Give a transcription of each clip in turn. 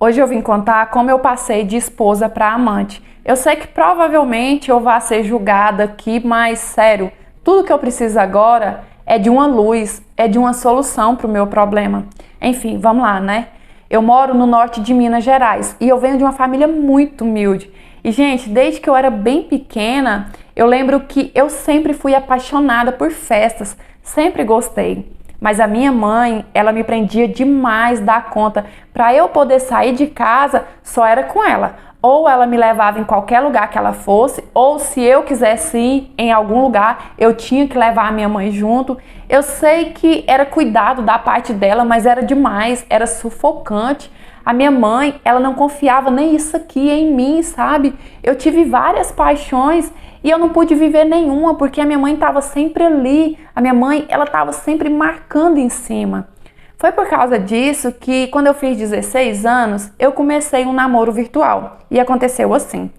Hoje eu vim contar como eu passei de esposa para amante. Eu sei que provavelmente eu vou ser julgada aqui, mas sério, tudo que eu preciso agora é de uma luz, é de uma solução para o meu problema. Enfim, vamos lá, né? Eu moro no norte de Minas Gerais e eu venho de uma família muito humilde. E, gente, desde que eu era bem pequena, eu lembro que eu sempre fui apaixonada por festas, sempre gostei. Mas a minha mãe, ela me prendia demais da conta. Para eu poder sair de casa, só era com ela. Ou ela me levava em qualquer lugar que ela fosse, ou se eu quisesse ir em algum lugar, eu tinha que levar a minha mãe junto. Eu sei que era cuidado da parte dela, mas era demais, era sufocante. A minha mãe, ela não confiava nem isso aqui em mim, sabe? Eu tive várias paixões e eu não pude viver nenhuma porque a minha mãe estava sempre ali. A minha mãe, ela estava sempre marcando em cima. Foi por causa disso que quando eu fiz 16 anos, eu comecei um namoro virtual. E aconteceu assim.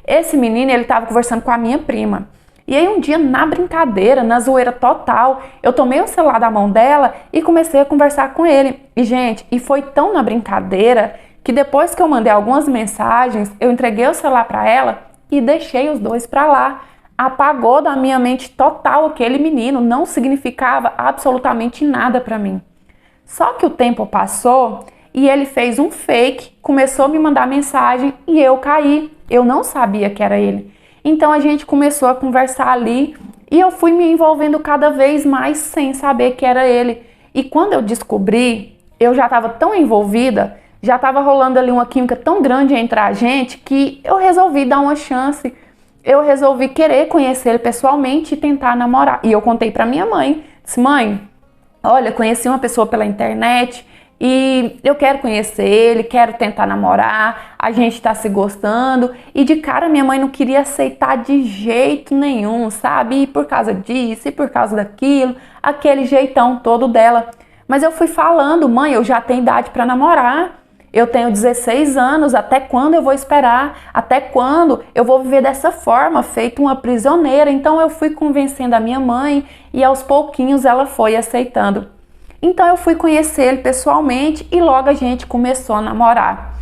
Esse menino, ele estava conversando com a minha prima. E aí um dia, na brincadeira, na zoeira total, eu tomei o celular da mão dela e comecei a conversar com ele. E, gente, foi tão na brincadeira que depois que eu mandei algumas mensagens, eu entreguei o celular para ela e deixei os dois para lá. Apagou da minha mente total aquele menino, não significava absolutamente nada para mim. Só que o tempo passou e ele fez um fake, começou a me mandar mensagem e eu caí. Eu não sabia que era ele. Então a gente começou a conversar ali e eu fui me envolvendo cada vez mais sem saber que era ele. E quando eu descobri, eu já estava tão envolvida, já estava rolando ali uma química tão grande entre a gente que eu resolvi dar uma chance. Eu resolvi querer conhecer ele pessoalmente e tentar namorar. E eu contei para minha mãe, disse: mãe, olha, conheci uma pessoa pela internet e eu quero conhecer ele, quero tentar namorar, a gente tá se gostando. E de cara minha mãe não queria aceitar de jeito nenhum, sabe? E por causa disso, e por causa daquilo, aquele jeitão todo dela. Mas eu fui falando: mãe, eu já tenho idade para namorar, eu tenho 16 anos, até quando eu vou esperar? Até quando eu vou viver dessa forma, feito uma prisioneira? Então eu fui convencendo a minha mãe e aos pouquinhos ela foi aceitando. Então eu fui conhecer ele pessoalmente e logo a gente começou a namorar.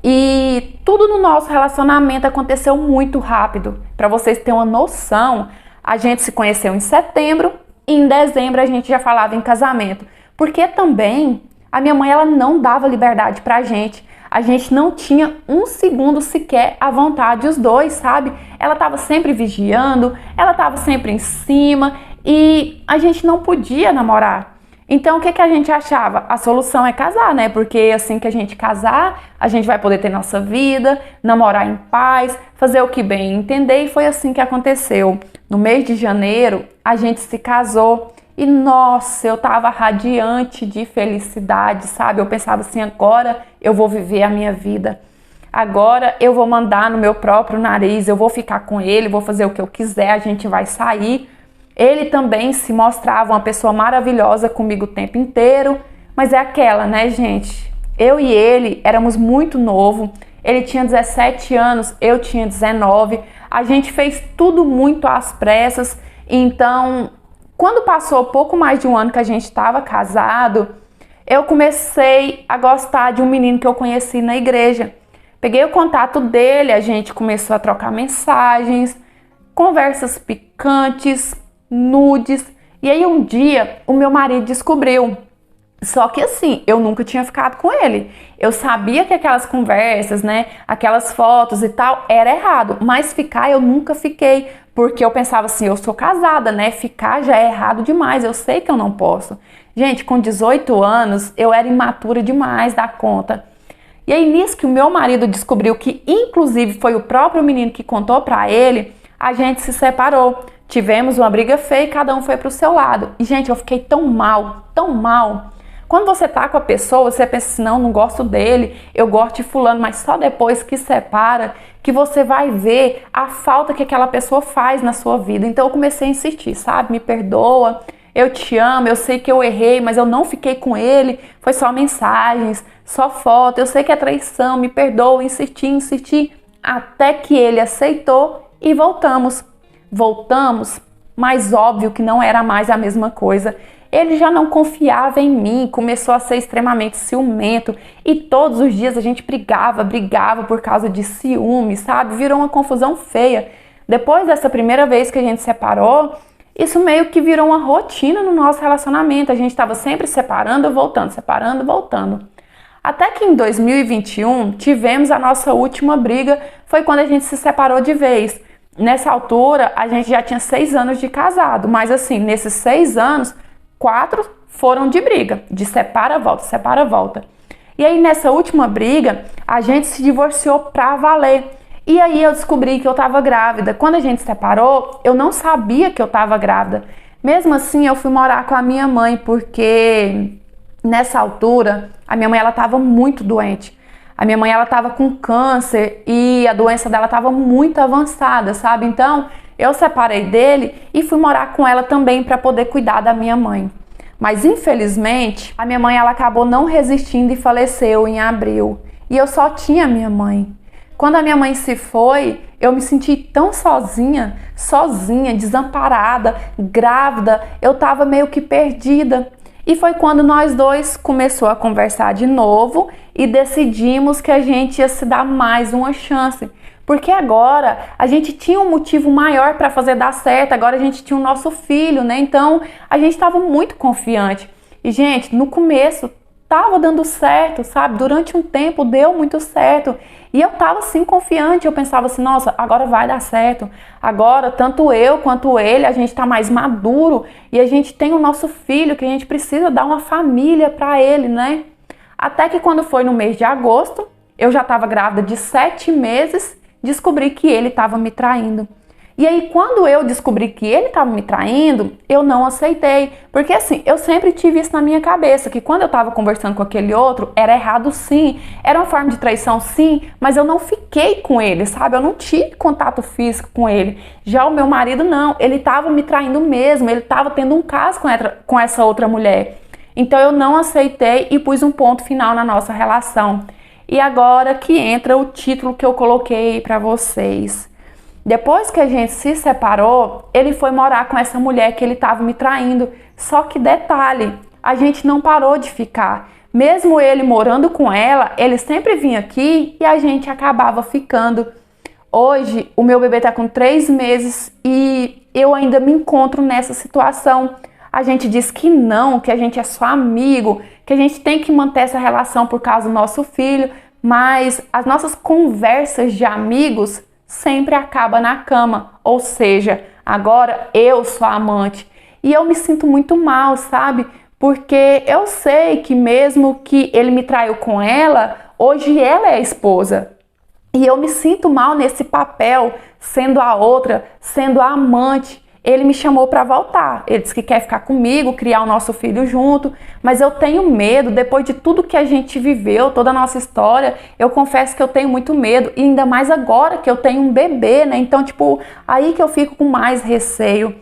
E tudo no nosso relacionamento aconteceu muito rápido. Para vocês terem uma noção, a gente se conheceu em setembro e em dezembro a gente já falava em casamento. Porque também a minha mãe, ela não dava liberdade pra gente. A gente não tinha um segundo sequer à vontade, os dois, sabe? Ela tava sempre vigiando, ela tava sempre em cima e a gente não podia namorar. Então, o que a gente achava? A solução é casar, né? Porque assim que a gente casar, a gente vai poder ter nossa vida, namorar em paz, fazer o que bem entender. E foi assim que aconteceu. No mês de janeiro, a gente se casou. E nossa, eu tava radiante de felicidade, sabe? Eu pensava assim: agora eu vou viver a minha vida. Agora eu vou mandar no meu próprio nariz, eu vou ficar com ele, vou fazer o que eu quiser, a gente vai sair. Ele também se mostrava uma pessoa maravilhosa comigo o tempo inteiro. Mas é aquela, né, gente? Eu e ele éramos muito novos. Ele tinha 17 anos, eu tinha 19. A gente fez tudo muito às pressas. Então, quando passou pouco mais de um ano que a gente estava casado, eu comecei a gostar de um menino que eu conheci na igreja. Peguei o contato dele, a gente começou a trocar mensagens, conversas picantes, nudes. E aí um dia o meu marido descobriu. Só que assim, eu nunca tinha ficado com ele. Eu sabia que aquelas conversas, né, aquelas fotos e tal, era errado. Mas ficar eu nunca fiquei. Porque eu pensava assim: eu sou casada, né? Ficar já é errado demais, eu sei que eu não posso. Gente, com 18 anos, eu era imatura demais da conta. E aí, nisso que o meu marido descobriu, que inclusive foi o próprio menino que contou pra ele, a gente se separou. Tivemos uma briga feia e cada um foi pro seu lado. E, gente, eu fiquei tão mal, tão mal. Quando você tá com a pessoa, você pensa assim: não gosto dele, eu gosto de fulano, mas só depois que separa que você vai ver a falta que aquela pessoa faz na sua vida. Então eu comecei a insistir, sabe? Me perdoa, eu te amo, eu sei que eu errei, mas eu não fiquei com ele, foi só mensagens, só foto, eu sei que é traição, me perdoa, insisti, até que ele aceitou e voltamos. Voltamos, mas óbvio que não era mais a mesma coisa. ele já não confiava em mim, começou a ser extremamente ciumento e todos os dias a gente brigava por causa de ciúme, sabe? Virou uma confusão feia. Depois dessa primeira vez que a gente separou, isso meio que virou uma rotina no nosso relacionamento. A gente estava sempre separando, voltando. Até que em 2021 tivemos a nossa última briga, foi quando a gente se separou de vez. Nessa altura a gente já tinha 6 anos de casado, mas assim, nesses 6 anos, 4 foram de briga, de separa, volta. E aí nessa última briga, a gente se divorciou pra valer. E aí eu descobri que eu estava grávida. Quando a gente se separou, eu não sabia que eu estava grávida. Mesmo assim, eu fui morar com a minha mãe, porque nessa altura, a minha mãe estava muito doente. A minha mãe estava com câncer e a doença dela estava muito avançada, sabe? Então, eu separei dele e fui morar com ela também para poder cuidar da minha mãe. Mas, infelizmente, a minha mãe acabou não resistindo e faleceu em abril. E eu só tinha a minha mãe. Quando a minha mãe se foi, eu me senti tão sozinha, desamparada, grávida, eu estava meio que perdida. E foi quando nós dois começamos a conversar de novo e decidimos que a gente ia se dar mais uma chance. Porque agora a gente tinha um motivo maior para fazer dar certo, agora a gente tinha o nosso filho, né? Então a gente estava muito confiante. E, gente, no começo estava dando certo, sabe? Durante um tempo deu muito certo. E eu tava assim confiante, eu pensava assim, nossa, agora vai dar certo. Agora, tanto eu quanto ele, a gente tá mais maduro e a gente tem o nosso filho que a gente precisa dar uma família para ele, né? Até que quando foi no mês de agosto, eu já tava grávida de 7 meses, descobri que ele tava me traindo. E aí, quando eu descobri que ele estava me traindo, eu não aceitei. Porque assim, eu sempre tive isso na minha cabeça, que quando eu estava conversando com aquele outro, era errado sim, era uma forma de traição sim, mas eu não fiquei com ele, sabe? Eu não tive contato físico com ele. Já o meu marido não, ele estava me traindo mesmo, ele estava tendo um caso com essa outra mulher. Então eu não aceitei e pus um ponto final na nossa relação. E agora que entra o título que eu coloquei para vocês. Depois que a gente se separou, ele foi morar com essa mulher que ele estava me traindo. Só que detalhe, a gente não parou de ficar. Mesmo ele morando com ela, ele sempre vinha aqui e a gente acabava ficando. Hoje, o meu bebê está com 3 meses e eu ainda me encontro nessa situação. A gente diz que não, que a gente é só amigo, que a gente tem que manter essa relação por causa do nosso filho, mas as nossas conversas de amigos sempre acaba na cama, ou seja, agora eu sou a amante e eu me sinto muito mal, sabe? Porque eu sei que mesmo que ele me traiu com ela, hoje ela é a esposa e eu me sinto mal nesse papel, sendo a outra, sendo a amante. Ele me chamou para voltar, ele disse que quer ficar comigo, criar o nosso filho junto, mas eu tenho medo, depois de tudo que a gente viveu, toda a nossa história, eu confesso que eu tenho muito medo, e ainda mais agora que eu tenho um bebê, né? Então, tipo, aí que eu fico com mais receio.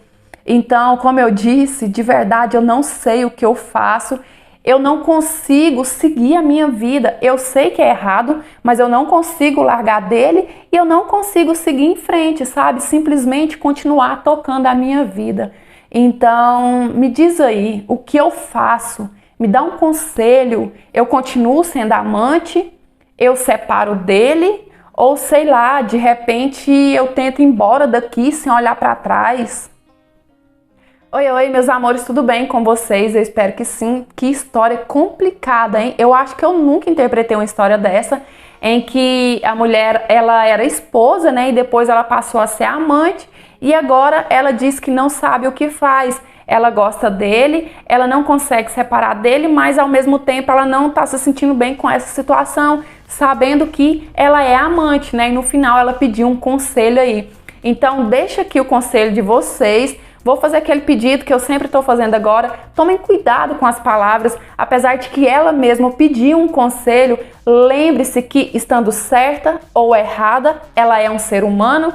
Então, como eu disse, de verdade eu não sei o que eu faço, eu não consigo seguir a minha vida. Eu sei que é errado, mas eu não consigo largar dele e eu não consigo seguir em frente, sabe? Simplesmente continuar tocando a minha vida. Então, me diz aí, o que eu faço? Me dá um conselho. Eu continuo sendo amante? Eu separo dele? Ou sei lá, de repente eu tento ir embora daqui sem olhar para trás? Oi, meus amores, tudo bem com vocês? Eu espero que sim. Que história complicada, hein? Eu acho que eu nunca interpretei uma história dessa, em que a mulher, ela era esposa, né? E depois ela passou a ser amante e agora ela diz que não sabe o que faz. Ela gosta dele, ela não consegue separar dele, mas ao mesmo tempo ela não tá se sentindo bem com essa situação, sabendo que ela é amante, né? E no final ela pediu um conselho aí. Então deixa aqui o conselho de vocês. Vou fazer aquele pedido que eu sempre estou fazendo agora. Tomem cuidado com as palavras, apesar de que ela mesma pediu um conselho. Lembre-se que, estando certa ou errada, ela é um ser humano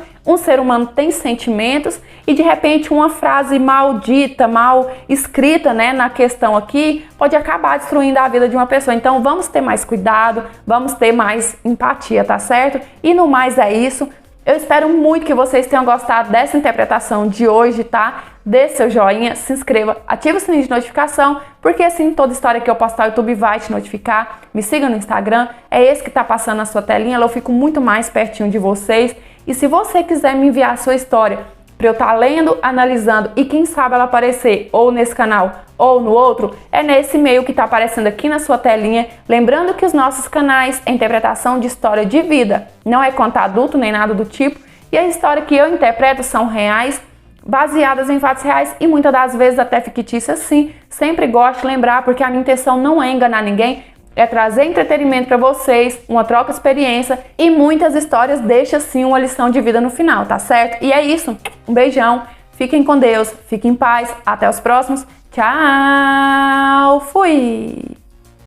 tem sentimentos e de repente uma frase maldita, mal escrita, né, na questão aqui, pode acabar destruindo a vida de uma pessoa. Então vamos ter mais cuidado, vamos ter mais empatia, tá certo? E no mais é isso. Eu espero muito que vocês tenham gostado dessa interpretação de hoje, tá? dê seu joinha, se inscreva, ative o sininho de notificação, porque assim toda história que eu postar o YouTube vai te notificar. Me siga no Instagram, é esse que está passando na sua telinha, eu fico muito mais pertinho de vocês. E se você quiser me enviar a sua história para eu estar lendo, analisando e quem sabe ela aparecer ou nesse canal ou no outro, é nesse e-mail que está aparecendo aqui na sua telinha. Lembrando que os nossos canais é interpretação de história de vida, não é conto adulto nem nada do tipo. E a história que eu interpreto são reais, baseadas em fatos reais e muitas das vezes até fictícias, sim. Sempre gosto de lembrar, porque a minha intenção não é enganar ninguém, é trazer entretenimento para vocês, uma troca de experiência, e muitas histórias deixam sim uma lição de vida no final, tá certo? E é isso, um beijão, fiquem com Deus, fiquem em paz, até os próximos, tchau, fui!